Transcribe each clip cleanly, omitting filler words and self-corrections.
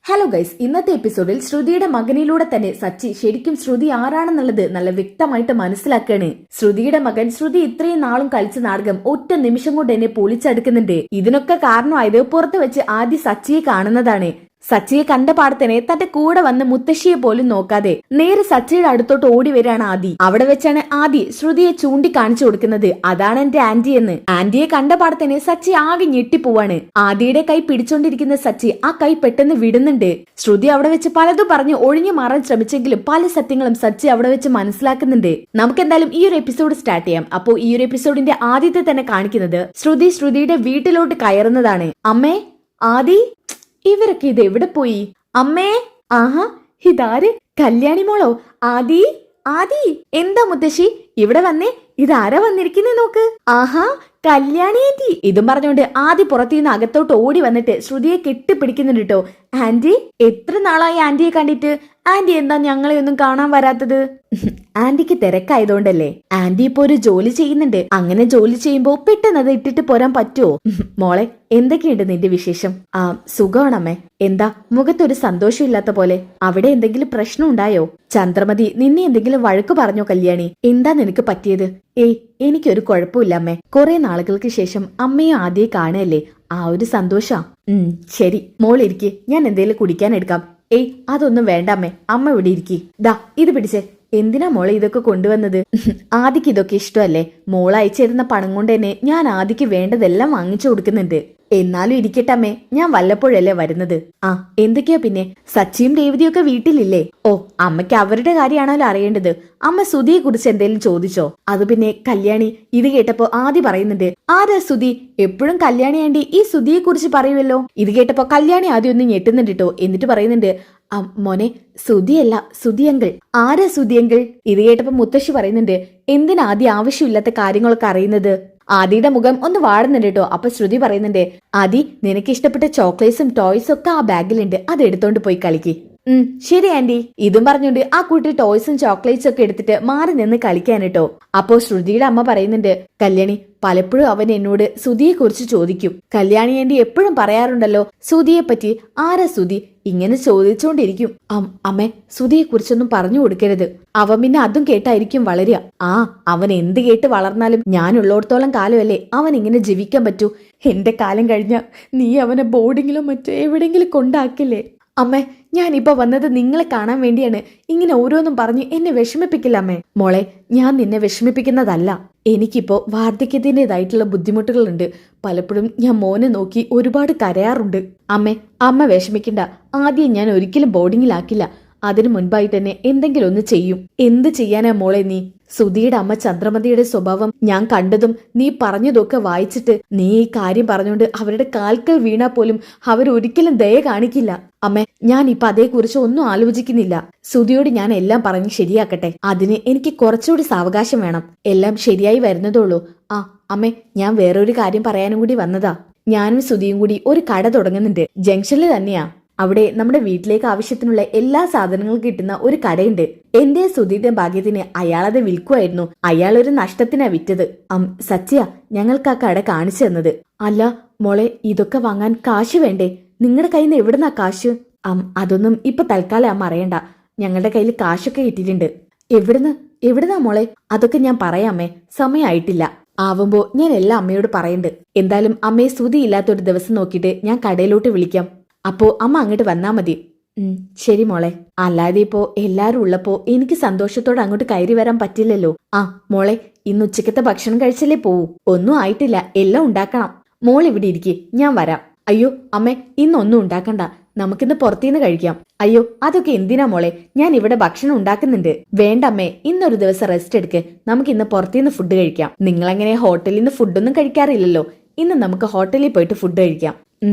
Hello guys, ഇന്നത്തെ എപ്പിസോഡിൽ ശ്രുതിയുടെ മകനിലൂടെ തന്നെ സച്ചി ശരിക്കും ശ്രുതി ആരാണെന്നുള്ളത് നല്ല വ്യക്തമായിട്ട് മനസ്സിലാക്കാണ്. ശ്രുതിയുടെ മകൻ ശ്രുതി ഇത്രയും നാളും കളിച്ച നാടകം ഒറ്റ നിമിഷം കൊണ്ട് എന്നെ പൊളിച്ചടുക്കുന്നുണ്ട്. ഇതിനൊക്കെ കാരണമായത് പുറത്ത് വെച്ച് ആദ്യ സച്ചിയെ കാണുന്നതാണ്. സച്ചിയെ കണ്ട പാടത്തന്നെ തന്റെ കൂടെ വന്ന് മുത്തശ്ശിയെ പോലും നോക്കാതെ നേരെ സച്ചിയുടെ അടുത്തോട്ട് ഓടി വരികയാണ് ആദി. അവിടെ വെച്ചാണ് ആദി ശ്രുതിയെ ചൂണ്ടിക്കാണിച്ചു കൊടുക്കുന്നത്. അതാണ് എന്റെ ആന്റി എന്ന്. ആന്റിയെ കണ്ട പാടത്തന്നെ സച്ചി ആകെ ഞെട്ടിപ്പോവാണ്. ആദിയുടെ കൈ പിടിച്ചോണ്ടിരിക്കുന്ന സച്ചി ആ കൈ പെട്ടെന്ന് വിടുന്നുണ്ട്. ശ്രുതി അവിടെ വെച്ച് പലതും പറഞ്ഞ് ഒഴിഞ്ഞു മാറാൻ ശ്രമിച്ചെങ്കിലും പല സത്യങ്ങളും സച്ചി അവിടെ വെച്ച് മനസ്സിലാക്കുന്നുണ്ട്. നമുക്ക് എന്തായാലും ഈ ഒരു എപ്പിസോഡ് സ്റ്റാർട്ട് ചെയ്യാം. അപ്പോ ഈ ഒരു എപ്പിസോഡിന്റെ ആദ്യത്തെ തന്നെ കാണിക്കുന്നത് ശ്രുതിയുടെ വീട്ടിലോട്ട് കയറുന്നതാണ്. അമ്മേ, ആദി, ഇവരൊക്കെ ഇത് എവിടെ പോയി? അമ്മേ, ആഹാ, ഇതാര്? കല്യാണി മോളോ? ആദി, ആദി, എന്താ മുത്തശ്ശി ഇവിടെ വന്നേ? ഇതാരാ വന്നിരിക്കുന്നേ നോക്ക്. ആഹാ, കല്യാണി ആന്റി. ഇതും പറഞ്ഞുകൊണ്ട് ആദി പുറത്തുനിന്ന് അകത്തോട്ട് ഓടി വന്നിട്ട് ശ്രുതിയെ കെട്ടിപ്പിടിക്കുന്നുണ്ട് കേട്ടോ. ആന്റി, എത്ര നാളായി ആന്റിയെ കണ്ടിട്ട്? ആന്റി എന്താ ഞങ്ങളെ ഒന്നും കാണാൻ വരാത്തത്? ആന്റിക്ക് തിരക്കായതുകൊണ്ടല്ലേ. ആന്റി ഇപ്പൊ ഒരു ജോലി ചെയ്യുന്നുണ്ട്. അങ്ങനെ ജോലി ചെയ്യുമ്പോ പെട്ടെന്ന് അത് ഇട്ടിട്ട് പോരാൻ പറ്റുമോ? മോളെ, എന്തൊക്കെയുണ്ട് നിന്റെ വിശേഷം? സുഖമാണമ്മേ. എന്താ മുഖത്തൊരു സന്തോഷമില്ലാത്ത പോലെ? അവിടെ എന്തെങ്കിലും പ്രശ്നം ഉണ്ടായോ? ചന്ദ്രമതി നിന്നെ എന്തെങ്കിലും വഴക്ക് പറഞ്ഞോ കല്യാണി? എന്താ നിനക്ക് പറ്റിയത്? ഏയ്, എനിക്കൊരു കുഴപ്പമില്ല അമ്മേ. കുറെ നാളുകൾക്ക് ശേഷം അമ്മയും ആദ്യം കാണുകയല്ലേ, ആ ഒരു സന്തോഷാ. ശരി മോളിരിക്കെ, ഞാൻ എന്തേലും കുടിക്കാൻ എടുക്കാം. ഏയ്, അതൊന്നും വേണ്ട അമ്മേ. അമ്മ ഇവിടെ ഇരിക്കി. ദാ ഇത് പിടിച്ചേ. എന്തിനാ മോളെ ഇതൊക്കെ കൊണ്ടുവന്നത്? ആദിക്ക് ഇതൊക്കെ ഇഷ്ടമല്ലേ? മോൾ അയച്ചിരുന്ന പണം കൊണ്ട് തന്നെ ഞാൻ ആദിക്ക് വേണ്ടതെല്ലാം വാങ്ങിച്ചു കൊടുക്കുന്നുണ്ട്. എന്നാലും ഇരിക്കട്ടമ്മേ, ഞാൻ വല്ലപ്പോഴല്ലേ വരുന്നത്. എന്തൊക്കെയാ പിന്നെ? സച്ചിയും രേവതിയൊക്കെ വീട്ടിലില്ലേ? ഓ, അമ്മയ്ക്ക് അവരുടെ കാര്യമാണല്ലോ അറിയേണ്ടത്. അമ്മ സുധിയെ കുറിച്ച് എന്തേലും ചോദിച്ചോ? അത് പിന്നെ കല്യാണി, ഇത് കേട്ടപ്പോ ആദി പറയുന്നുണ്ട്, ആരാ സുധി? എപ്പോഴും കല്യാണി ആന്റി ഈ സുധിയെ കുറിച്ച് പറയുമല്ലോ. ഇത് കേട്ടപ്പോ കല്യാണി ആദ്യം ഒന്ന് ഞെട്ടുന്നുണ്ട് കേട്ടോ. എന്നിട്ട് പറയുന്നുണ്ട്, മോനെ, സുധിയല്ല, സുധിയങ്കിൾ. ആരാ സുധിയങ്കിൾ? ഇത് കേട്ടപ്പോ മുത്തശ്ശി പറയുന്നുണ്ട്, എന്തിനാ ആദ്യം ആവശ്യമില്ലാത്ത കാര്യങ്ങളൊക്കെ അറിയുന്നത്? ആദിയുടെ മുഖം ഒന്ന് വാടുന്നുണ്ട് കേട്ടോ. അപ്പൊ ശ്രുതി പറയുന്നുണ്ട്, ആദി, നിനക്ക് ഇഷ്ടപ്പെട്ട ചോക്ലേറ്റ്സും ടോയ്സും ഒക്കെ ആ ബാഗിലുണ്ട്, അത് എടുത്തോണ്ട് പോയി കളിക്ക്. ശരി ആന്റി. ഇതും പറഞ്ഞുകൊണ്ട് ആ കുട്ടി ടോയ്സും ചോക്ലേറ്റ്സും ഒക്കെ എടുത്തിട്ട് മാറി നിന്ന് കളിക്കാൻ കേട്ടോ. അപ്പോ ശ്രുതിയുടെ അമ്മ പറയുന്നുണ്ട്, കല്യാണി, പലപ്പോഴും അവൻ എന്നോട് സുധിയെ കുറിച്ച് ചോദിക്കും. കല്യാണി ആന്റി എപ്പോഴും പറയാറുണ്ടല്ലോ സുധിയെ പറ്റി. ആരാ സുധി? ഇങ്ങനെ ചോദിച്ചുകൊണ്ടിരിക്കും. അമ്മേ, സുധിയെ കുറിച്ചൊന്നും പറഞ്ഞു കൊടുക്കരുത്. അവൻ പിന്നെ അതും കേട്ടായിരിക്കും വളരുക. അവൻ എന്ത് കേട്ട് വളർന്നാലും ഞാൻ ഉള്ളോടത്തോളം കാലമല്ലേ അവൻ ഇങ്ങനെ ജീവിക്കാൻ പറ്റൂ. എന്റെ കാലം കഴിഞ്ഞ നീ അവനെ ബോർഡിങ്ങിലോ മറ്റോ എവിടെയെങ്കിലും കൊണ്ടാക്കില്ലേ? അമ്മേ, ഞാനിപ്പോ വന്നത് നിങ്ങളെ കാണാൻ വേണ്ടിയാണ്. ഇങ്ങനെ ഓരോന്നും പറഞ്ഞ് എന്നെ വിഷമിപ്പിക്കില്ല അമ്മേ. മോളെ, ഞാൻ നിന്നെ വിഷമിപ്പിക്കുന്നതല്ല. എനിക്കിപ്പോ വാർദ്ധക്യത്തിൻ്റെതായിട്ടുള്ള ബുദ്ധിമുട്ടുകളുണ്ട്. പലപ്പോഴും ഞാൻ മോനെ നോക്കി ഒരുപാട് കരയാറുണ്ട്. അമ്മ വിഷമിക്കണ്ട. ആദ്യം ഞാൻ ഒരിക്കലും ബോർഡിങ്ങിലാക്കില്ല. അതിനു മുൻപായി തന്നെ എന്തെങ്കിലും ഒന്ന് ചെയ്യും. എന്ത് ചെയ്യാനാ മോളെ നീ? സുധിയുടെ അമ്മ ചന്ദ്രമതിയുടെ സ്വഭാവം ഞാൻ കണ്ടതും നീ പറഞ്ഞതൊക്കെ വായിച്ചിട്ട് നീ ഈ കാര്യം പറഞ്ഞുകൊണ്ട് അവരുടെ കാൽക്കൽ വീണാ പോലും അവരൊരിക്കലും ദയ കാണിക്കില്ല. അമ്മേ, ഞാൻ ഇപ്പൊ അതേക്കുറിച്ച് ഒന്നും ആലോചിക്കുന്നില്ല. സുധിയോട് ഞാൻ എല്ലാം പറഞ്ഞ് ശരിയാക്കട്ടെ. അതിന് എനിക്ക് കുറച്ചുകൂടി സാവകാശം വേണം. എല്ലാം ശരിയായി വരുന്നതുള്ളൂ. അമ്മേ, ഞാൻ വേറൊരു കാര്യം പറയാനും കൂടി വന്നതാ. ഞാനും സുധിയും കൂടി ഒരു കട തുടങ്ങുന്നുണ്ട്. ജംഗ്ഷനിൽ തന്നെയാ. അവിടെ നമ്മുടെ വീട്ടിലേക്ക് ആവശ്യത്തിനുള്ള എല്ലാ സാധനങ്ങളും കിട്ടുന്ന ഒരു കടയുണ്ട്. എന്റെ സുധിയുടെ ഭാഗ്യത്തിന് അയാളത് വിൽക്കുമായിരുന്നു. അയാൾ ഒരു നഷ്ടത്തിനാ വിറ്റത്. സത്യ ഞങ്ങൾക്ക് ആ കട കാണിച്ചു തന്നത്. അല്ല മോളെ, ഇതൊക്കെ വാങ്ങാൻ കാശ് വേണ്ടേ? നിങ്ങളുടെ കയ്യിൽ നിന്ന് എവിടുന്നാ കാശ്? അതൊന്നും ഇപ്പൊ തൽക്കാലം അമ്മ അറിയണ്ട. ഞങ്ങളുടെ കയ്യിൽ കാശൊക്കെ കിട്ടിയിട്ടുണ്ട്. എവിടുന്നാ മോളെ? അതൊക്കെ ഞാൻ പറയാമേ, സമയമായിട്ടില്ല. ആവുമ്പോ ഞാൻ എല്ലാം അമ്മയോട് പറയുന്നുണ്ട്. എന്തായാലും അമ്മയെ സുധി ഇല്ലാത്തൊരു ദിവസം നോക്കിയിട്ട് ഞാൻ കടയിലോട്ട് വിളിക്കാം. അപ്പോ അമ്മ അങ്ങോട്ട് വന്നാ മതി. ശരി മോളെ. അല്ലാതെ ഇപ്പോ എല്ലാരും ഉള്ളപ്പോ എനിക്ക് സന്തോഷത്തോടെ അങ്ങോട്ട് കയറി വരാൻ പറ്റില്ലല്ലോ. മോളെ, ഇന്ന് ഉച്ചക്കത്തെ ഭക്ഷണം കഴിച്ചല്ലേ പോവൂ? ഒന്നും ആയിട്ടില്ല, എല്ലാം ഉണ്ടാക്കണം. മോൾ ഇവിടെ ഇരിക്കെ, ഞാൻ വരാം. അയ്യോ അമ്മേ, ഇന്നൊന്നും ഉണ്ടാക്കണ്ട. നമുക്കിന്ന് പുറത്തുനിന്ന് കഴിക്കാം. അയ്യോ, അതൊക്കെ എന്തിനാ മോളെ? ഞാൻ ഇവിടെ ഭക്ഷണം ഉണ്ടാക്കുന്നുണ്ട്. വേണ്ട അമ്മേ, ഇന്നൊരു ദിവസം റെസ്റ്റ് എടുക്ക്. നമുക്ക് ഇന്ന് പുറത്തുനിന്ന് ഫുഡ് കഴിക്കാം. നിങ്ങളെങ്ങനെ ഹോട്ടലിൽ നിന്ന് ഫുഡൊന്നും കഴിക്കാറില്ലല്ലോ. ഇന്ന് നമുക്ക് ഹോട്ടലിൽ പോയിട്ട് ഫുഡ് കഴിക്കാം.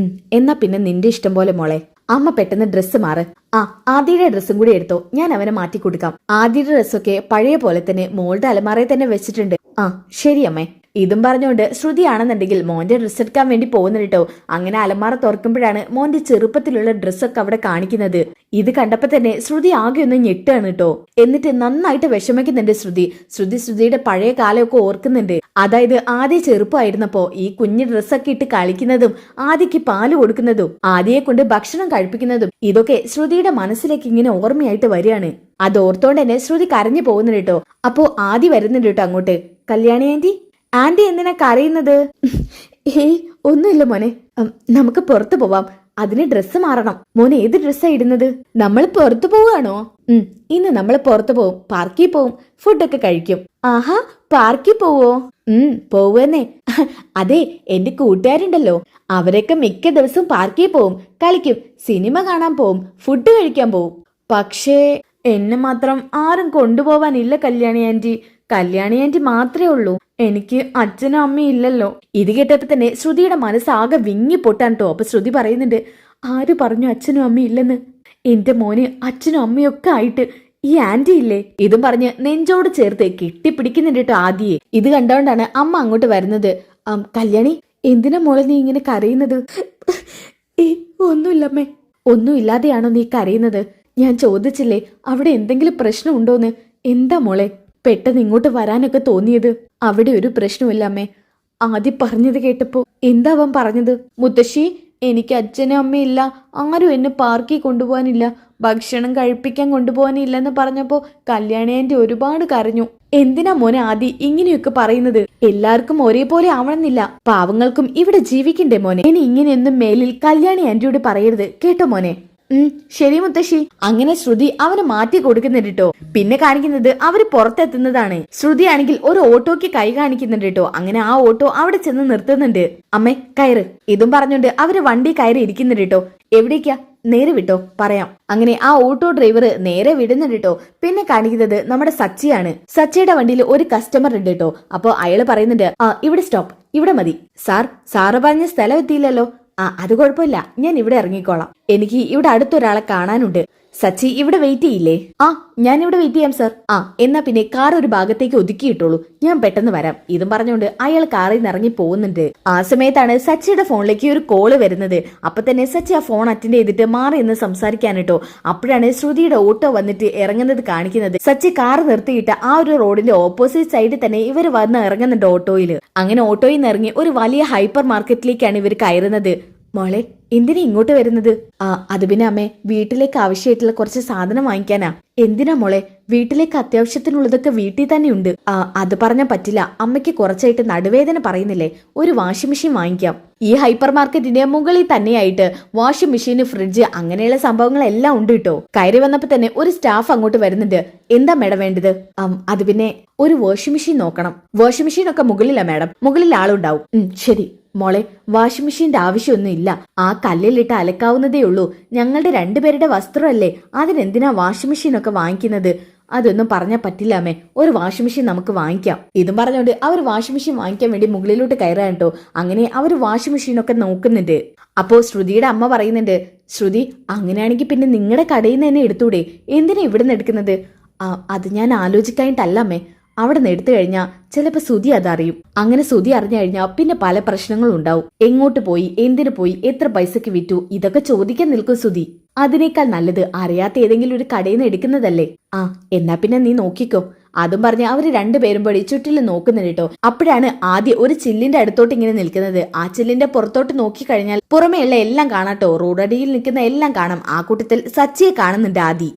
എന്നാ പിന്നെ നിന്റെ ഇഷ്ടം പോലെ മോളെ. അമ്മ പെട്ടെന്ന് ഡ്രസ്സ് മാറ്. ആദിയുടെ ഡ്രസ്സും കൂടി എടുത്തോ, ഞാൻ അവനെ മാറ്റി കൊടുക്കാം. ആദിയുടെ ഡ്രസ്സൊക്കെ പഴയ പോലെ തന്നെ മോളുടെ അലമാറയിൽ തന്നെ വെച്ചിട്ടുണ്ട്. ശരി അമ്മേ. ഇതും പറഞ്ഞുകൊണ്ട് ശ്രുതിയാണെന്നുണ്ടെങ്കിൽ മോന്റെ ഡ്രസ്സ് എടുക്കാൻ വേണ്ടി പോകുന്നുണ്ട് കേട്ടോ. അങ്ങനെ അലമാറ തുറക്കുമ്പോഴാണ് മോന്റെ ചെറുപ്പത്തിലുള്ള ഡ്രസ്സൊക്കെ അവിടെ കാണിക്കുന്നത്. ഇത് കണ്ടപ്പോ തന്നെ ശ്രുതി ആകെ ഒന്ന് ഞെട്ടാണ് കേട്ടോ. എന്നിട്ട് നന്നായിട്ട് വിഷമിക്കുന്നുണ്ട് ശ്രുതിയുടെ പഴയ കാലമൊക്കെ ഓർക്കുന്നുണ്ട്. അതായത് ആദ്യ ചെറുപ്പമായിരുന്നപ്പോ ഈ കുഞ്ഞു ഡ്രസ്സൊക്കെ ഇട്ട് കളിക്കുന്നതും ആദ്യക്ക് പാല് കൊടുക്കുന്നതും ആദ്യയെ കൊണ്ട് ഭക്ഷണം കഴിപ്പിക്കുന്നതും ഇതൊക്കെ ശ്രുതിയുടെ മനസ്സിലേക്ക് ഇങ്ങനെ ഓർമ്മയായിട്ട് വരികയാണ്. അത് ഓർത്തോണ്ട് തന്നെ ശ്രുതി കരഞ്ഞു പോകുന്നുണ്ട് കേട്ടോ. അപ്പോ ആദ്യ വരുന്നുണ്ട് കേട്ടോ അങ്ങോട്ട്. കല്യാണി ആന്റി എന്തിനാ കരയുന്നത്? ഏയ് ഒന്നുമില്ല മോനെ, നമുക്ക് പുറത്തു പോവാം, അതിന് ഡ്രസ്സ് മാറണം. മോനെ ഏത് ഡ്രസ്സാ ഇടുന്നത്? നമ്മൾ പുറത്തു പോവാണോ? ഇന്ന് നമ്മൾ പുറത്തു പോവും, പാർക്കിൽ പോവും, ഫുഡൊക്കെ കഴിക്കും. ആഹാ, പാർക്കിൽ പോവോ? പോവെന്നേ. അതെ, എന്റെ കൂട്ടുകാരുണ്ടല്ലോ, അവരൊക്കെ മിക്ക ദിവസവും പാർക്കിൽ പോവും, കളിക്കും, സിനിമ കാണാൻ പോവും, ഫുഡ് കഴിക്കാൻ പോവും. പക്ഷേ എന്നെ മാത്രം ആരും കൊണ്ടുപോവാനില്ല കല്യാണി ആന്റി മാത്രമേ ഉള്ളൂ. എനിക്ക് അച്ഛനും അമ്മയും ഇല്ലല്ലോ. ഇത് കേട്ടപ്പോ തന്നെ ശ്രുതിയുടെ മനസ്സാകെ വിങ്ങി പൊട്ടാൻ കേട്ടോ. അപ്പൊ ശ്രുതി പറയുന്നുണ്ട്, ആര് പറഞ്ഞു അച്ഛനും അമ്മയും ഇല്ലെന്ന്? എന്റെ മോന് അച്ഛനും അമ്മയൊക്കെ ആയിട്ട് ഈ ആന്റി ഇല്ലേ? ഇതും പറഞ്ഞ് നെഞ്ചോട് ചേർത്ത് കെട്ടിപ്പിടിക്കുന്നുണ്ട് കേട്ടോ ആദ്യയെ. ഇത് കണ്ടോണ്ടാണ് അമ്മ അങ്ങോട്ട് വരുന്നത്. കല്യാണി, എന്തിനാ മോളെ നീ ഇങ്ങനെ കരയുന്നത്? ഒന്നുമില്ലമ്മേ. ഒന്നുമില്ലാതെയാണോ നീ കരയുന്നത്? ഞാൻ ചോദിച്ചില്ലേ അവിടെ എന്തെങ്കിലും പ്രശ്നമുണ്ടോന്ന്? എന്താ മോളെ പെട്ടെന്ന് ഇങ്ങോട്ട് വരാനൊക്കെ തോന്നിയത്? അവിടെ ഒരു പ്രശ്നമില്ല അമ്മേ. ആദ്യം പറഞ്ഞത് കേട്ടപ്പോ എന്താ അവൻ പറഞ്ഞത്? മുത്തശ്ശി, എനിക്ക് അച്ഛനും അമ്മയില്ല, ആരും എന്നെ പാർക്കിൽ കൊണ്ടുപോകാനില്ല, ഭക്ഷണം കഴിപ്പിക്കാൻ കൊണ്ടുപോകാനില്ലെന്ന് പറഞ്ഞപ്പോ കല്യാണി ആന്റി ഒരുപാട് കരഞ്ഞു. എന്തിനാ മോനെ ആദ്യം ഇങ്ങനെയൊക്കെ പറയുന്നത്? എല്ലാവർക്കും ഒരേപോലെ ആവണമെന്നില്ല, പാവങ്ങൾക്കും ഇവിടെ ജീവിക്കണ്ടേ മോനെ. ഇനി ഇങ്ങനെയൊന്നും മേലിൽ കല്യാണി ആന്റിയോട് പറയരുത് കേട്ടോ മോനെ. ശരി മുത്തശ്ശി. അങ്ങനെ ശ്രുതി അവന് മാറ്റി കൊടുക്കുന്നുണ്ട് കേട്ടോ. പിന്നെ കാണിക്കുന്നത് അവര് പുറത്തെത്തുന്നതാണ്. ശ്രുതി ആണെങ്കിൽ ഒരു ഓട്ടോയ്ക്ക് കൈ കാണിക്കുന്നുണ്ട് കേട്ടോ. അങ്ങനെ ആ ഓട്ടോ അവിടെ ചെന്ന് നിർത്തുന്നുണ്ട്. അമ്മേ കയറ്. ഇതും പറഞ്ഞുകൊണ്ട് അവര് വണ്ടി കയറി ഇരിക്കുന്നുണ്ട് കേട്ടോ. എവിടേക്കാ? നേരെ വിട്ടോ, പറയാം. അങ്ങനെ ആ ഓട്ടോ ഡ്രൈവർ നേരെ വിടുന്നുണ്ട് കേട്ടോ. പിന്നെ കാണിക്കുന്നത് നമ്മുടെ സച്ചിയാണ്. സച്ചിയുടെ വണ്ടിയിൽ ഒരു കസ്റ്റമർ ഉണ്ട് കേട്ടോ. അപ്പൊ അയാള് പറയുന്നുണ്ട്, ഇവിടെ സ്റ്റോപ്പ്, ഇവിടെ മതി. സാറ് പറഞ്ഞ സ്ഥലം എത്തിയില്ലല്ലോ. അത് കുഴപ്പമില്ല, ഞാൻ ഇവിടെ ഇറങ്ങിക്കോളാം, എനിക്ക് ഇവിടെ അടുത്തൊരാളെ കാണാനുണ്ട്. സച്ചി ഇവിടെ വെയിറ്റ് ചെയ്യില്ലേ? ഞാൻ ഇവിടെ വെയിറ്റ് ചെയ്യാം സർ. എന്നാ പിന്നെ കാർ ഒരു ഭാഗത്തേക്ക് ഒതുക്കിയിട്ടോളൂ, ഞാൻ പെട്ടെന്ന് വരാം. ഇതും പറഞ്ഞുകൊണ്ട് അയാൾ കാറിൽ നിന്ന് ഇറങ്ങി പോകുന്നുണ്ട്. ആ സമയത്താണ് സച്ചിയുടെ ഫോണിലേക്ക് ഒരു കോള് വരുന്നത്. അപ്പൊ തന്നെ സച്ചി ആ ഫോൺ അറ്റൻഡ് ചെയ്തിട്ട് മാറി എന്ന് സംസാരിക്കാനിട്ടോ. അപ്പോഴാണ് ശ്രുതിയുടെ ഓട്ടോ വന്നിട്ട് ഇറങ്ങുന്നത് കാണിക്കുന്നത്. സച്ചി കാർ നിർത്തിയിട്ട് ആ ഒരു റോഡിന്റെ ഓപ്പോസിറ്റ് സൈഡിൽ തന്നെ ഇവർ വന്ന് ഇറങ്ങുന്നുണ്ട് ഓട്ടോയിൽ. അങ്ങനെ ഓട്ടോയിൽ നിന്ന് ഇറങ്ങി ഒരു വലിയ ഹൈപ്പർ മാർക്കറ്റിലേക്കാണ് ഇവർ കയറുന്നത്. മോളെ, എന്തിനാ ഇങ്ങോട്ട് വരുന്നത്? അത് പിന്നെ അമ്മേ, വീട്ടിലേക്ക് ആവശ്യമായിട്ടുള്ള കുറച്ച് സാധനം വാങ്ങിക്കാനാ. എന്തിനാ മോളെ? വീട്ടിലേക്ക് അത്യാവശ്യത്തിനുള്ളതൊക്കെ വീട്ടിൽ തന്നെ ഉണ്ട്. അത് പറഞ്ഞാൽ പറ്റില്ല, അമ്മയ്ക്ക് കുറച്ചായിട്ട് നടുവേദന പറയുന്നില്ലേ, ഒരു വാഷിംഗ് മെഷീൻ വാങ്ങിക്കാം. ഈ ഹൈപ്പർ മാർക്കറ്റിന്റെ മുകളിൽ തന്നെയായിട്ട് വാഷിംഗ് മെഷീന്, ഫ്രിഡ്ജ്, അങ്ങനെയുള്ള സംഭവങ്ങളെല്ലാം ഉണ്ട് കേട്ടോ. കയറി വന്നപ്പോ തന്നെ ഒരു സ്റ്റാഫ് അങ്ങോട്ട് വരുന്നുണ്ട്. എന്താ മേഡം വേണ്ടത്? അത് പിന്നെ ഒരു വാഷിംഗ് മെഷീൻ നോക്കണം. വാഷിംഗ് മെഷീൻ ഒക്കെ മുകളിലാ മേഡം, മുകളിൽ ആളുണ്ടാവും. ശരി മോളെ, വാഷിംഗ് മെഷീന്റെ ആവശ്യമൊന്നും ഇല്ല, ആ കല്ലിലിട്ട് അലക്കാവുന്നതേ ഉള്ളൂ. ഞങ്ങളുടെ രണ്ടുപേരുടെ വസ്ത്രമല്ലേ, അതിനെന്തിനാ വാഷിംഗ് മെഷീൻ ഒക്കെ വാങ്ങിക്കുന്നത്? അതൊന്നും പറഞ്ഞാൽ പറ്റില്ല അമ്മേ, ഒരു വാഷിംഗ് മെഷീൻ നമുക്ക് വാങ്ങിക്കാം. ഇതും പറഞ്ഞുകൊണ്ട് അവർ വാഷിംഗ് മെഷീൻ വാങ്ങിക്കാൻ വേണ്ടി മുകളിലോട്ട് കയറാൻ കേട്ടോ. അങ്ങനെ അവർ വാഷിംഗ് മെഷീനൊക്കെ നോക്കുന്നുണ്ട്. അപ്പോ ശ്രുതിയുടെ അമ്മ പറയുന്നുണ്ട്, ശ്രുതി, അങ്ങനെയാണെങ്കിൽ പിന്നെ നിങ്ങളുടെ കടയിൽ നിന്ന് തന്നെ എടുത്തൂടെ, എന്തിനാ ഇവിടെ നിന്ന് എടുക്കുന്നത്? അത് ഞാൻ ആലോചിക്കാനിട്ടല്ല അമ്മേ, അവിടെ നിന്ന് എടുത്തു കഴിഞ്ഞാൽ ചിലപ്പോ സുധി അതറിയും. അങ്ങനെ സുധി അറിഞ്ഞു കഴിഞ്ഞാൽ പിന്നെ പല പ്രശ്നങ്ങളും ഉണ്ടാവും. എങ്ങോട്ട് പോയി, എന്തിനു പോയി, എത്ര പൈസക്ക് വിറ്റു, ഇതൊക്കെ ചോദിക്കാൻ നിൽക്കും സുധി. അതിനേക്കാൾ നല്ലത് അറിയാത്ത ഏതെങ്കിലും ഒരു കടയിൽ നിന്ന് എടുക്കുന്നതല്ലേ. എന്നാ പിന്നെ നീ നോക്കിക്കോ. അതും പറഞ്ഞ് അവര് രണ്ടുപേരും പടി ചുറ്റിലും നോക്കുന്നുണ്ട് കേട്ടോ. അപ്പോഴാണ് ആദ്യം ഒരു ചില്ലിന്റെ അടുത്തോട്ട് ഇങ്ങനെ നിൽക്കുന്നത്. ആ ചില്ലിന്റെ പുറത്തോട്ട് നോക്കി കഴിഞ്ഞാൽ പുറമേയുള്ള എല്ലാം കാണാട്ടോ, റോഡടിയിൽ നിൽക്കുന്ന എല്ലാം കാണാം. ആ കൂട്ടത്തിൽ സച്ചിയെ കാണുന്നുണ്ട് ആദി.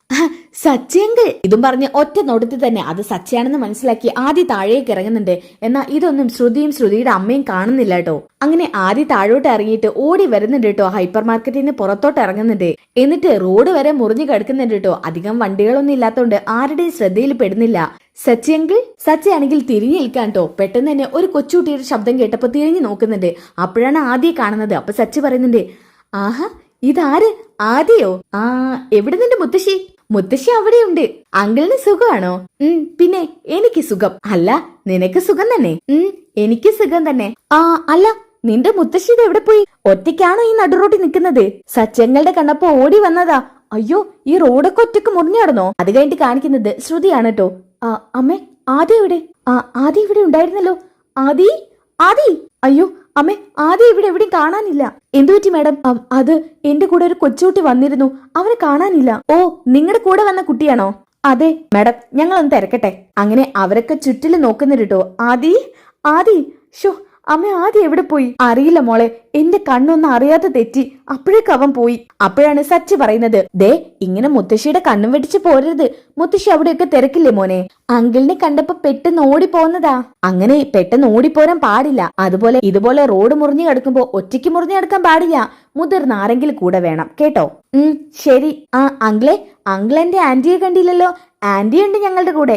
സച്ചിയെങ്കിൽ ഇതും പറഞ്ഞ് ഒറ്റ നോട്ടത്തിൽ തന്നെ അത് സച്ചിയാണെന്ന് മനസ്സിലാക്കി ആദി താഴേക്ക് ഇറങ്ങുന്നുണ്ട്. എന്നാൽ ഇതൊന്നും ശ്രുതിയും ശ്രുതിയുടെ അമ്മയും കാണുന്നില്ല കേട്ടോ. അങ്ങനെ ആദി താഴോട്ട് ഇറങ്ങിയിട്ട് ഓടി വരുന്നുണ്ട് കേട്ടോ. ഹൈപ്പർ മാർക്കറ്റിൽ നിന്ന് പുറത്തോട്ട് ഇറങ്ങുന്നുണ്ട്. എന്നിട്ട് റോഡ് വരെ മുറിഞ്ഞു കിടക്കുന്നുണ്ട് കേട്ടോ. അധികം വണ്ടികളൊന്നും ഇല്ലാത്തോണ്ട് ആരുടെയും ശ്രദ്ധയിൽ പെടുന്നില്ല. സച്ചിയാണെങ്കിൽ തിരിഞ്ഞു നിൽക്കാൻ കേട്ടോ. പെട്ടെന്ന് തന്നെ ഒരു കൊച്ചുകുട്ടിയുടെ ശബ്ദം കേട്ടപ്പോ തിരിഞ്ഞു നോക്കുന്നുണ്ട്. അപ്പോഴാണ് ആദ്യം കാണുന്നത്. അപ്പൊ സച്ചി പറയുന്നുണ്ട്, ആഹാ, ഇതാര്? ആദ്യയോ? എവിടെ നിന്റെ മുത്തശ്ശി അവിടെയുണ്ട്. അങ്കിളിന് സുഖമാണോ? പിന്നെ എനിക്ക് സുഖം. അല്ല, നിനക്ക് സുഖം തന്നെ? എനിക്ക് സുഖം തന്നെ. അല്ല, നിന്റെ മുത്തശ്ശി ഇത് എവിടെ പോയി? ഒറ്റയ്ക്കാണോ ഈ നടുറോട്ടിൽ നിൽക്കുന്നത്? സച്ചങ്ങളുടെ കണ്ടപ്പോ ഓടി വന്നതാ. അയ്യോ, ഈ റോഡൊക്കെ ഒറ്റക്ക് മുറിഞ്ഞു നടന്നോ? അത് കഴിഞ്ഞിട്ട് കാണിക്കുന്നത് ശ്രുതിയാണ് കേട്ടോ. അമ്മേ, ആദ്യം ഇവിടെ ഉണ്ടായിരുന്നല്ലോ. ആദി ആദി അയ്യോ അമ്മേ ആദി ഇവിടെ എവിടെയും കാണാനില്ല. എന്തുപറ്റി മാഡം? അത് എന്റെ കൂടെ ഒരു കൊച്ചുകുട്ടി വന്നിരുന്നു, അവനെ കാണാനില്ല. ഓ, നിങ്ങളുടെ കൂടെ വന്ന കുട്ടിയാണോ? അതെ മാഡം, ഞങ്ങളൊന്ന് തിരക്കട്ടെ. അങ്ങനെ അവരൊക്കെ ചുറ്റില് നോക്കുന്നുട്ടോ. ആദി ആദി ഷോ അമ്മ ആദ്യം എവിടെ പോയി? അറിയില്ല മോളെ, എന്റെ കണ്ണൊന്നും അറിയാതെ തെറ്റി, അപ്പോഴേക്ക് അവൻ പോയി. അപ്പോഴാണ് സച്ചി പറയുന്നത്, ദേ ഇങ്ങനെ മുത്തശ്ശിയുടെ കണ്ണും വെട്ടിച്ച് പോരരുത്, മുത്തശ്ശി അവിടെയൊക്കെ തിരക്കില്ലേ മോനെ. അങ്കിളിനെ കണ്ടപ്പോ പെട്ടെന്ന് ഓടിപ്പോന്നതാ. അങ്ങനെ പെട്ടെന്ന് ഓടിപ്പോരാൻ പാടില്ല. അതുപോലെ ഇതുപോലെ റോഡ് മുറിഞ്ഞു കിടക്കുമ്പോ ഒറ്റയ്ക്ക് മുറിഞ്ഞു കിടക്കാൻ പാടില്ല, മുതിർന്ന ആരെങ്കിലും കൂടെ വേണം കേട്ടോ. ശരി. അങ്കിളെ, അങ്കിൾ എന്റെ ആന്റിയെ കണ്ടില്ലല്ലോ. ആന്റി ഉണ്ട് ഞങ്ങളുടെ കൂടെ.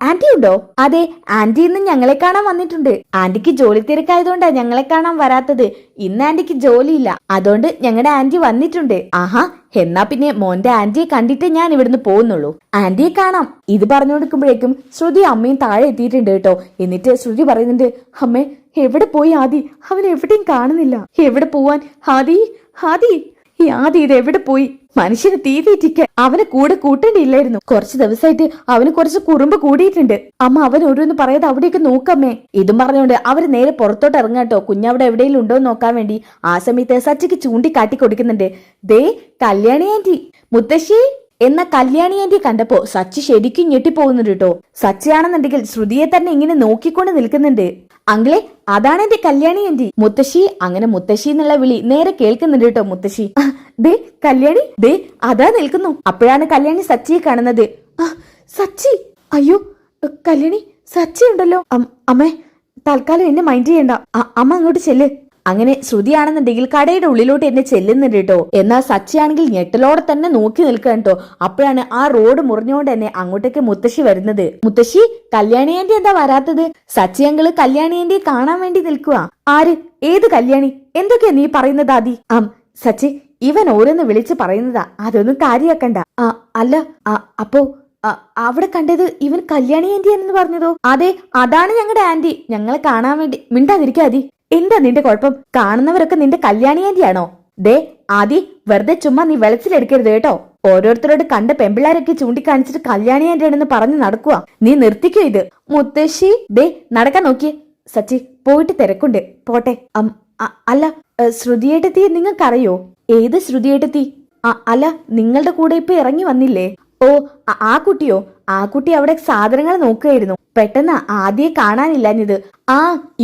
ആന്റി ഉണ്ടോ? അതെ, ആന്റി ഇന്ന് ഞങ്ങളെ കാണാൻ വന്നിട്ടുണ്ട്. ആന്റിക്ക് ജോലി തിരക്കായതുകൊണ്ടാ ഞങ്ങളെ കാണാൻ വരാത്തത്. ഇന്ന് ആന്റിക്ക് ജോലിയില്ല, അതുകൊണ്ട് ഞങ്ങളുടെ ആന്റി വന്നിട്ടുണ്ട്. ആഹാ, എന്നാ പിന്നെ മോന്റെ ആന്റിയെ കണ്ടിട്ട് ഞാൻ ഇവിടുന്ന് പോകുന്നുള്ളൂ. ആന്റിയെ കാണാം. ഇത് പറഞ്ഞു കൊടുക്കുമ്പോഴേക്കും ശ്രുതി അമ്മയും താഴെ എത്തിയിട്ടുണ്ട് കേട്ടോ. എന്നിട്ട് ശ്രുതി പറയുന്നുണ്ട്, അമ്മേ എവിടെ പോയി ആദി? അവൻ എവിടെയും കാണുന്നില്ല. എവിടെ പോവാൻ ആദി? ആദി ഈ ആദി ഇത് എവിടെ പോയി? മനുഷ്യന് തീ തീറ്റിക്കാൻ അവനെ കൂടെ കൂട്ടേണ്ടിയില്ലായിരുന്നു. കുറച്ച് ദിവസമായിട്ട് അവന് കുറച്ച് കുറുമ്പ് കൂടിയിട്ടുണ്ട്. അമ്മ അവൻ ഓരോന്ന് പറയാതെ അവിടെയൊക്കെ നോക്കമ്മേ. ഇതും പറഞ്ഞുകൊണ്ട് അവര് നേരെ പുറത്തോട്ട് ഇറങ്ങാട്ടോ, കുഞ്ഞവിടെ എവിടെയെങ്കിലും ഉണ്ടോ എന്ന് നോക്കാൻ വേണ്ടി. ആ സമയത്ത് സച്ചിക്ക് ചൂണ്ടിക്കാട്ടി കൊടുക്കുന്നുണ്ട്, ദേ കല്യാണി ആന്റി. മുത്തശ്ശി എന്ന കല്യാണി ആന്റി കണ്ടപ്പോ സച്ചി ശരിക്കും ഞെട്ടിപ്പോകുന്നുണ്ട് കേട്ടോ. സച്ചിയാണെന്നുണ്ടെങ്കിൽ ശ്രുതിയെ തന്നെ ഇങ്ങനെ നോക്കിക്കൊണ്ട് നിൽക്കുന്നുണ്ട്. അങ്കിളെ, അതാണ് എന്റെ കല്യാണി ആന്റി. മുത്തശ്ശി. അങ്ങനെ മുത്തശ്ശി എന്നുള്ള വിളി നേരെ കേൾക്കുന്നുണ്ട് കേട്ടോ. മുത്തശ്ശി, ദേ കല്യാണി, ദേ അതാ നിൽക്കുന്നു. അപ്പോഴാണ് കല്യാണി സച്ചിയെ കാണുന്നത്. സച്ചി, അയ്യോ കല്യാണി, സച്ചി ഉണ്ടല്ലോ. അമ്മേ തൽക്കാലം എന്നെ മൈൻഡ് ചെയ്യണ്ട, അമ്മ അങ്ങോട്ട് ചെല്ല്. അങ്ങനെ ശ്രുതിയാണെന്നുണ്ടെങ്കിൽ കടയുടെ ഉള്ളിലോട്ട് എന്നെ ചെല്ലുന്നുണ്ട് കേട്ടോ. എന്നാൽ സച്ചിയാണെങ്കിൽ ഞെട്ടലോടെ തന്നെ നോക്കി നിൽക്കാൻ കേട്ടോ. അപ്പോഴാണ് ആ റോഡ് മുറിഞ്ഞുകൊണ്ട് തന്നെ അങ്ങോട്ടേക്ക് മുത്തശ്ശി വരുന്നത്. മുത്തശ്ശി, കല്യാണി ആന്റി എന്താ വരാത്തത്? സച്ചി അങ്കിള് കല്യാണി ആന്റിയെ കാണാൻ വേണ്ടി നിൽക്കുക. ആര്? ഏത് കല്യാണി? എന്തൊക്കെയാ നീ പറയുന്നത് ആദി? സച്ചി, ഇവൻ ഓരോന്ന് വിളിച്ച് പറയുന്നതാ, അതൊന്നും കാര്യാക്കണ്ട. അല്ല, അപ്പോ അവിടെ കണ്ടത് ഇവൻ കല്യാണി ആന്റി എന്ന് പറഞ്ഞതോ? അതെ, അതാണ് ഞങ്ങളുടെ ആന്റി. ഞങ്ങളെ കാണാൻ വേണ്ടി. മിണ്ടാതിരിക്കാതി. എന്താ നിന്റെ കുഴപ്പം? കാണുന്നവരൊക്കെ നിന്റെ കല്യാണി ആന്റിയാണോ? ദേ ആദി, വെറുതെ ചുമ്മാ നീ വെളച്ചിലെടുക്കരുത് കേട്ടോ. ഓരോരുത്തരോട് കണ്ട പെമ്പിള്ളാരൊക്കെ ചൂണ്ടിക്കാണിച്ചിട്ട് കല്യാണി ആന്റിയാണെന്ന് പറഞ്ഞു നടക്കുക. നീ നിർത്തിക്കോ ഇത്. മുത്തശ്ശി, ദേ നടക്കാൻ നോക്കിയേ. സച്ചി, പോയിട്ട് തിരക്കുണ്ട്, പോട്ടെ. അല്ല, ശ്രുതിയേട്ടത്തി നിങ്ങൾക്കറിയോ? ഏത് ശ്രുതിയേട്ടത്തി? അല്ല, നിങ്ങളുടെ കൂടെ ഇപ്പൊ ഇറങ്ങി വന്നില്ലേ? ഓ, ആ കുട്ടിയോ? ആ കുട്ടി അവിടെ സാധനങ്ങൾ നോക്കുകയായിരുന്നു. പെട്ടെന്ന് ആദ്യം കാണാനില്ലാഞ്ഞത്.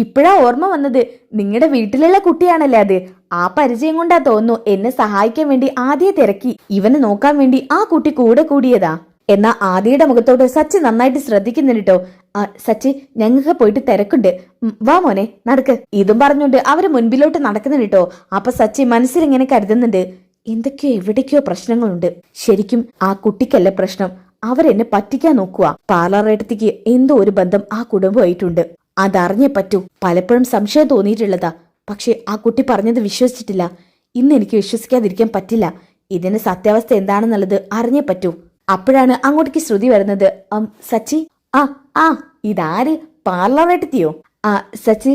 ഇപ്പോഴാ ഓർമ്മ വന്നത്. നിങ്ങളുടെ വീട്ടിലുള്ള കുട്ടിയാണല്ലേ അത്. ആ പരിചയം കൊണ്ടാ തോന്നുന്നു എന്നെ സഹായിക്കാൻ വേണ്ടി ആദ്യം തിരക്കി. ഇവനെ നോക്കാൻ വേണ്ടി ആ കുട്ടി കൂടെ കൂടിയതാ. എന്നാ ആദിയുടെ മുഖത്തോട് സച്ചി നന്നായിട്ട് ശ്രദ്ധിക്കുന്നുണ്ടോ. സച്ചി, ഞങ്ങൾക്ക് പോയിട്ട് തിരക്കുണ്ട്, വാ മോനെ നടക്ക്. ഇതും പറഞ്ഞുകൊണ്ട് അവര് മുൻപിലോട്ട് നടക്കുന്നുണ്ടോ. അപ്പൊ സച്ചി മനസ്സിലിങ്ങനെ കരുതുന്നുണ്ട്, എന്തൊക്കെയോ എവിടേക്കോ പ്രശ്നങ്ങളുണ്ട്. ശരിക്കും ആ കുട്ടിക്കല്ല പ്രശ്നം, അവരെന്നെ പറ്റിക്കാൻ നോക്കുക. പാർലറേട്ടത്തിക്ക് എന്തോ ഒരു ബന്ധം ആ കുടുംബമായിട്ടുണ്ട്. അതറിഞ്ഞേ പറ്റൂ. പലപ്പോഴും സംശയം തോന്നിയിട്ടുള്ളതാ, പക്ഷെ ആ കുട്ടി പറഞ്ഞത് വിശ്വസിച്ചിട്ടില്ല. ഇന്ന് എനിക്ക് വിശ്വസിക്കാതിരിക്കാൻ പറ്റില്ല. ഇതിന്റെ സത്യാവസ്ഥ എന്താണെന്നുള്ളത് അറിഞ്ഞേ പറ്റൂ. അപ്പോഴാണ് അങ്ങോട്ടേക്ക് ശ്രുതി വരുന്നത്. സച്ചി, ഇതാര്? പാർലറേട്ടത്തിയോ? സച്ചി,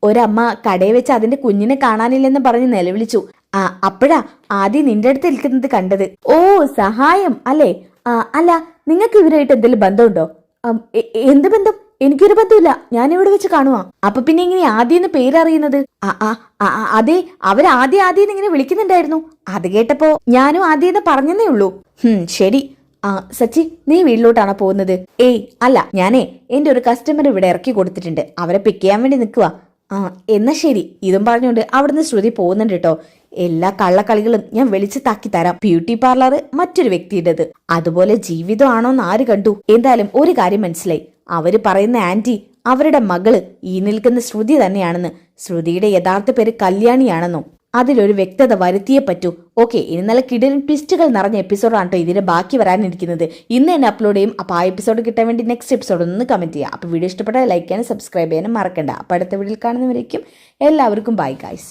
ഒരമ്മ കടയിൽ വെച്ച് അതിന്റെ കുഞ്ഞിനെ കാണാനില്ലെന്ന് പറഞ്ഞ് നിലവിളിച്ചു. അപ്പോഴാ ആദ്യം നിന്റെ അടുത്ത് നിൽക്കുന്നത് കണ്ടത്. ഓ, സഹായം അല്ലേ? അല്ല, നിങ്ങൾക്ക് ഇവരായിട്ട് എന്തെങ്കിലും ബന്ധമുണ്ടോ? എന്ത് ബന്ധം? എനിക്കൊരു ബന്ധമില്ല, ഞാൻ ഇവിടെ വെച്ച് കാണുവാ. അപ്പൊ പിന്നെ ഇങ്ങനെ ആദ്യം പേരറിയുന്നത്? അതെ, അവരാദ്യം ഇങ്ങനെ വിളിക്കുന്നുണ്ടായിരുന്നു. അത് കേട്ടപ്പോ ഞാനും ആദ്യം പറഞ്ഞതേ ഉള്ളൂ. ശരി. സച്ചി, നീ വീട്ടിലോട്ടാണോ പോകുന്നത്? ഏയ് അല്ല, ഞാനേ എന്റെ ഒരു കസ്റ്റമർ ഇവിടെ ഇറക്കി കൊടുത്തിട്ടുണ്ട്, അവരെ പിക്ക് ചെയ്യാൻ വേണ്ടി നിൽക്കുക. എന്നാ ശരി. ഇതും പറഞ്ഞുകൊണ്ട് അവിടുന്ന് ശ്രുതി പോകുന്നുണ്ട് കേട്ടോ. എല്ലാ കള്ളക്കളികളും ഞാൻ വെളിച്ചു താക്കി തരാം. ബ്യൂട്ടി പാർലർ മറ്റൊരു വ്യക്തിയുടേത്, അതുപോലെ ജീവിതമാണോന്ന് ആര് കണ്ടു? എന്തായാലും ഒരു കാര്യം മനസ്സിലായി, അവര് പറയുന്ന ആന്റി അവരുടെ മകള് ഈ നിൽക്കുന്ന ശ്രുതി തന്നെയാണെന്ന്. ശ്രുതിയുടെ യഥാർത്ഥ പേര് കല്യാണിയാണെന്നോ? അതിലൊരു വ്യക്തത വരുത്തിയേ പറ്റൂ. ഓക്കെ, ഇനി നല്ല കിടലൻ ട്വിസ്റ്റുകൾ നിറഞ്ഞ എപ്പിസോഡാണ് കേട്ടോ ഇതിന്റെ ബാക്കി വരാനിരിക്കുന്നത്. ഇന്ന് തന്നെ അപ്ലോഡ് ചെയ്യും. അപ്പോൾ ആ എപ്പിസോഡ് കിട്ടാൻ വേണ്ടി നെക്സ്റ്റ് എപ്പിസോഡ് ഒന്ന് കമന്റ് ചെയ്യുക. അപ്പോൾ വീഡിയോ ഇഷ്ടപ്പെട്ടാൽ ലൈക്ക് ചെയ്യാനും സബ്സ്ക്രൈബ് ചെയ്യാനും മറക്കണ്ട. അപ്പോൾ അടുത്ത വീഡിയോയിൽ കാണുന്നവരേക്കും എല്ലാവർക്കും ബൈ ഗൈസ്.